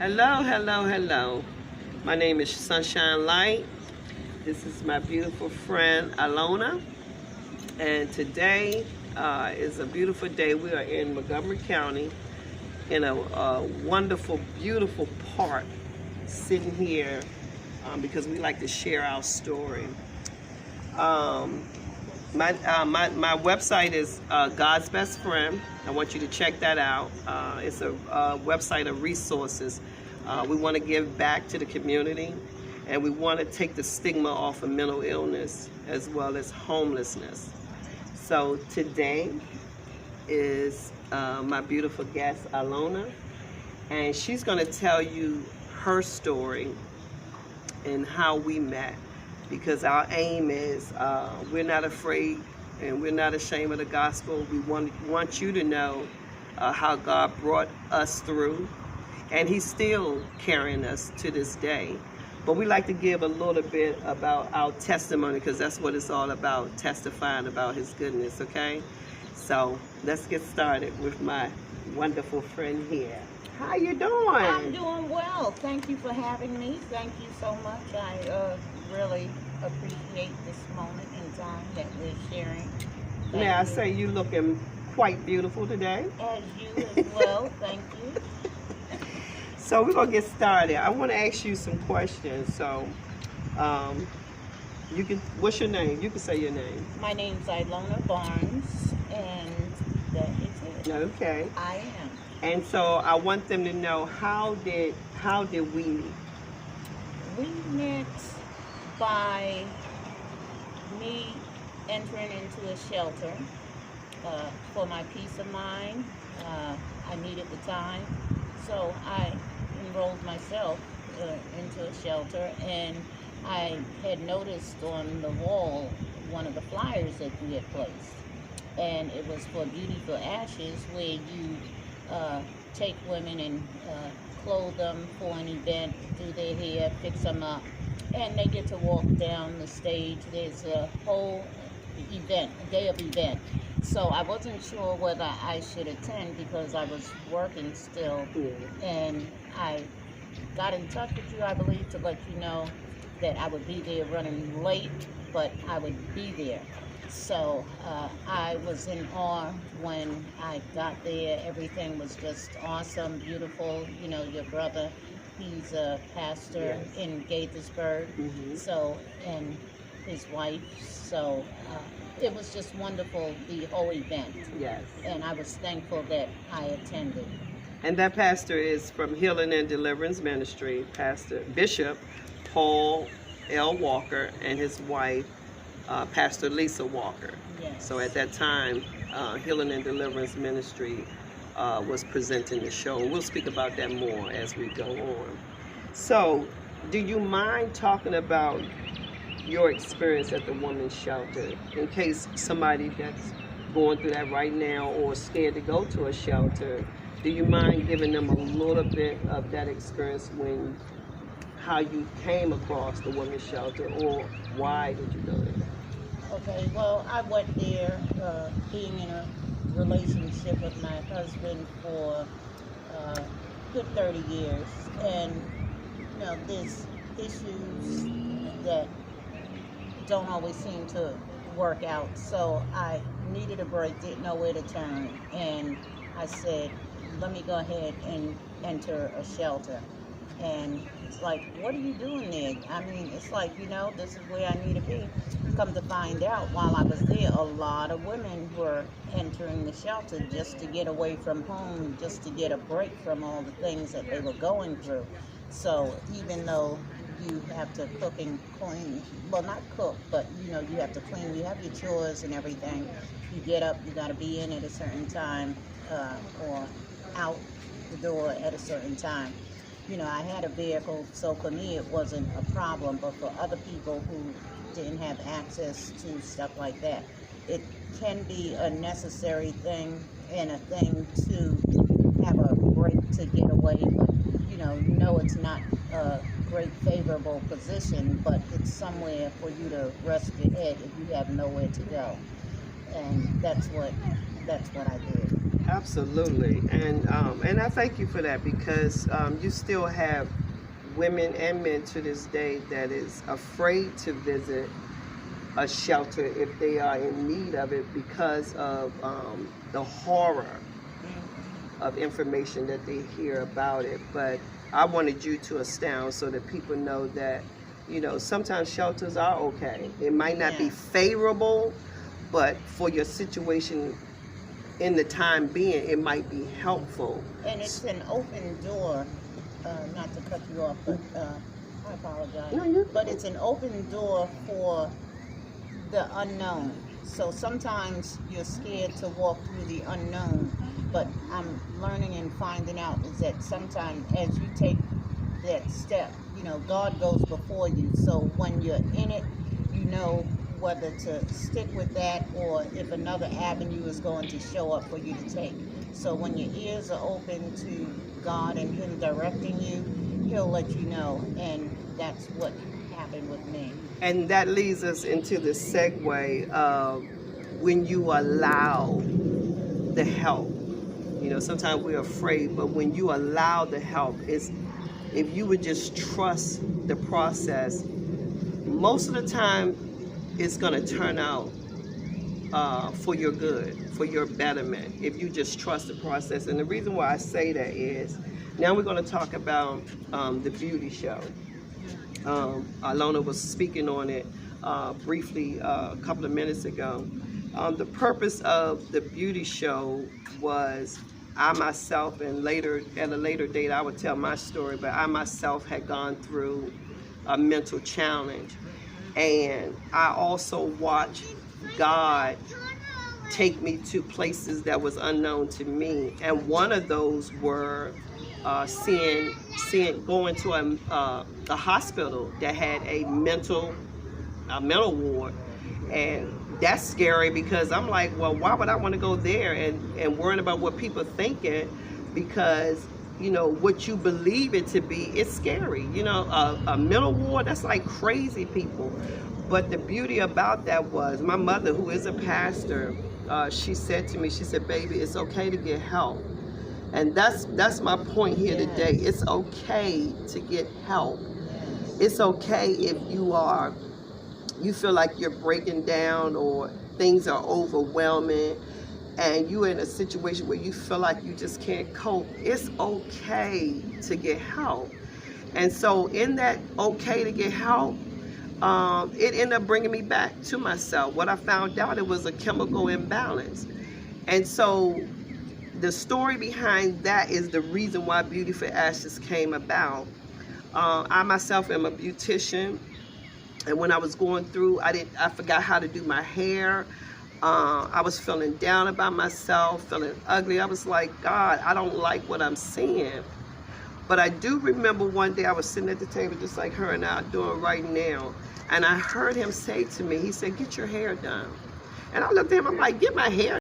Hello, hello, hello. My name is Sunshine Light. This is my beautiful friend Ilona, and today is a beautiful day. We are in Montgomery County in a wonderful, beautiful park, sitting here because we like to share our story. Um, my website is God's Best Friend. I want you to check that out. It's a website of resources. We want to give back to the community, and we want to take the stigma off of mental illness as well as homelessness. So today is my beautiful guest, Ilona, and she's going to tell you her story and how we met, because our aim is we're not afraid and we're not ashamed of the gospel. We want you to know how God brought us through, and he's still carrying us to this day. But we like to give a little bit about our testimony, because that's what it's all about, testifying about his goodness. Okay, so let's get started with my wonderful friend here. How you doing? I'm doing well. Thank you for having me. Thank you so much. I really appreciate this moment in time that we're sharing. May I say you looking quite beautiful today? As you as well. Thank you. So we're gonna get started. I want to ask you some questions. So, you can. What's your name? You can say your name. My name's Ilona Barnes, and that is it. Okay. I am. And so I want them to know, how did we meet? We met by me entering into a shelter for my peace of mind. I needed the time, so I enrolled myself into a shelter, and I had noticed on the wall one of the flyers that you had placed, and it was for Beauty for Ashes, where you take women and clothe them for an event, do their hair, fix them up, and they get to walk down the stage. There's a whole event, a day of event. So I wasn't sure whether I should attend because I was working still, and I got in touch with you, I believe, to let you know that I would be there running late, but I would be there. So I was in awe when I got there. Everything was just awesome, beautiful. You know, your brother, he's a pastor in Gaithersburg, so, and his wife. So it was just wonderful, the whole event. Yes. And I was thankful that I attended. And that pastor is from Healing and Deliverance Ministry, Pastor Bishop Paul L. Walker, and his wife, Pastor Lisa Walker. Yes. So at that time, Healing and Deliverance Ministry was presenting the show. And we'll speak about that more as we go on. So, do you mind talking about your experience at the women's shelter, in case somebody that's going through that right now or scared to go to a shelter? Do you mind giving them a little bit of that experience, how you came across the women's shelter, or why did you go there? Okay, well, I went there being in a relationship with my husband for good 30 years, and you know, there's issues that don't always seem to work out, so I needed a break, didn't know where to turn, and I said, let me go ahead and enter a shelter. And it's like, what are you doing there? I mean, it's like, you know, this is where I need to be. Come to find out, while I was there, a lot of women were entering the shelter just to get away from home, just to get a break from all the things that they were going through. So even though you have to cook and clean, well, not cook, but you know, you have to clean, you have your chores and everything. You get up, you got to be in at a certain time or out the door at a certain time. You know, I had a vehicle, so for me it wasn't a problem, but for other people who didn't have access to stuff like that, it can be a necessary thing and a thing to have a break to get away, but you know it's not a great favorable position, but it's somewhere for you to rest your head if you have nowhere to go. And that's what I did. Absolutely, and I thank you for that because you still have women and men to this day that is afraid to visit a shelter if they are in need of it because of the horror of information that they hear about it. But I wanted you to astound so that people know that, you know, sometimes shelters are okay. It might not be Yeah. favorable, but for your situation in the time being, it might be helpful. And it's an open door, not to cut you off, but I apologize. No, you. But it's an open door for the unknown. So sometimes you're scared to walk through the unknown, but I'm learning and finding out is that sometimes as you take that step, you know, God goes before you. So when you're in it, you know whether to stick with that or if another avenue is going to show up for you to take. So when your ears are open to God and Him directing you, He'll let you know. And that's what happened with me. And that leads us into the segue of when you allow the help. You know, sometimes we're afraid, but when you allow the help, it's if you would just trust the process, most of the time it's going to turn out for your good, for your betterment, if you just trust the process. And the reason why I say that is, now we're going to talk about the beauty show. Ilona was speaking on it briefly a couple of minutes ago. The purpose of the beauty show was I myself, and later at a later date I would tell my story, but I myself had gone through a mental challenge, and I also watched God take me to places that was unknown to me, and one of those were going to a hospital that had a mental ward. And that's scary because I'm like, well, why would I want to go there and worrying about what people are thinking? Because, you know, what you believe it to be, it's scary. You know, a mental ward, that's like crazy people. But the beauty about that was my mother, who is a pastor, she said to me, she said, baby, it's okay to get help. And that's my point here today. It's okay to get help. It's okay if you feel like you're breaking down or things are overwhelming and you're in a situation where you feel like you just can't cope. It's okay to get help. And so in that okay to get help, it ended up bringing me back to myself. What I found out, it was a chemical imbalance. And so the story behind that is the reason why Beauty for Ashes came about. I myself am a beautician, and when I was going through, I forgot how to do my hair. I was feeling down about myself, feeling ugly. I was like, God, I don't like what I'm seeing. But I do remember one day I was sitting at the table just like her and I are doing right now, and I heard him say to me, he said, get your hair done. And I looked at him, I'm like, get my hair